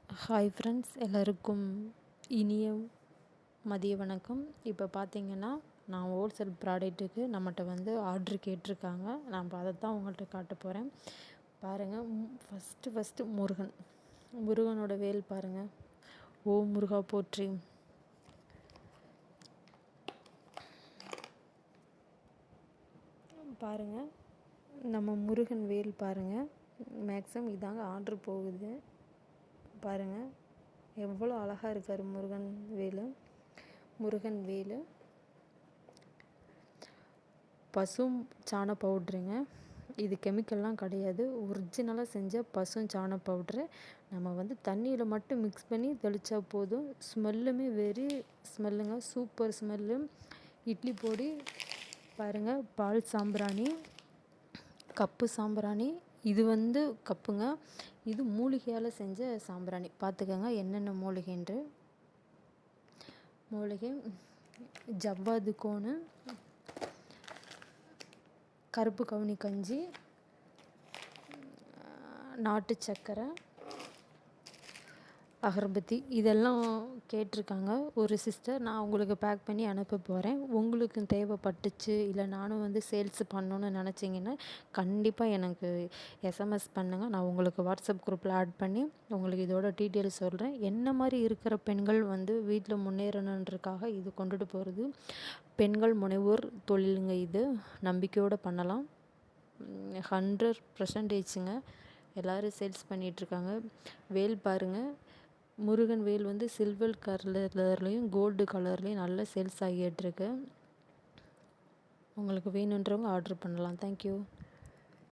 Hi friends, எல்லோருக்கும் இனிய மதிய வணக்கம். இப்போ பார்த்தீங்கன்னா, நான் ஹோல்சேல் ப்ராடக்ட்டுக்கு நம்மகிட்ட வந்து ஆர்ட்ரு கேட்டிருக்காங்க. நான் அதை தான் உங்கள்கிட்ட காட்ட போகிறேன். பாருங்கள், ஃபஸ்ட்டு முருகனோட வேல் பாருங்கள். ஓ முருகா போற்றி. பாருங்கள், நம்ம முருகன் வேல் பாருங்கள். மேக்ஸிமம் இதாங்க ஆர்ட்ரு போகுது. பாருங்கள், எவ்வளோ அழகாக இருக்கார் முருகன் வேலு. பசும் சாண பவுட்ருங்க. இது கெமிக்கல்லாம் கிடையாது, ஒரிஜினலாக செஞ்ச பசும் சாண பவுட்ரு. நம்ம வந்து தண்ணியில் மட்டும் மிக்ஸ் பண்ணி தெளித்தா போதும். ஸ்மெல்லுமே வெரி ஸ்மெல்லுங்க, சூப்பர் ஸ்மெல்லு. இட்லி பொடி பாருங்கள், பால் சாம்பிராணி, கப்பு சாம்பிராணி. இது வந்து கப்புங்க. இது மூலிகையால் செஞ்ச சாம்பிராணி. பார்த்துக்கங்க என்னென்ன மூலிகைன்று. மூலிகை ஜவ்வாது கோணு, கருப்பு கவுனி கஞ்சி, நாட்டு சக்கரை, அகர்பத்தி. இதெல்லாம் கேட்டிருக்காங்க ஒரு சிஸ்டர். நான் உங்களுக்கு பேக் பண்ணி அனுப்ப போகிறேன். உங்களுக்கு தேவைப்பட்டுச்சு, இல்லை நானும் வந்து சேல்ஸ் பண்ணணுன்னு நினச்சிங்கன்னா கண்டிப்பாக எனக்கு எஸ்எம்எஸ் பண்ணுங்கள். நான் உங்களுக்கு வாட்ஸ்அப் குரூப்பில் ஆட் பண்ணி உங்களுக்கு இதோட டீட்டெயில்ஸ் சொல்கிறேன். என்ன மாதிரி இருக்கிற பெண்கள் வந்து வீட்டில் முன்னேறணுன்றக்காக இது கொண்டுட்டு போகிறது. பெண்கள் முனைவோர் தொழிலுங்க இது. நம்பிக்கையோடு பண்ணலாம். 100%ங்க எல்லோரும் சேல்ஸ் பண்ணிகிட்ருக்காங்க. வேல் பாருங்கள், முருகன் வேல் வந்து சில்வர் கலர்லேயும் கோல்டு கலர்லேயும் நல்ல சேல்ஸ் ஆகிட்டுருக்கு. உங்களுக்கு வேணுன்றவங்க ஆர்டர் பண்ணலாம். தேங்க்யூ.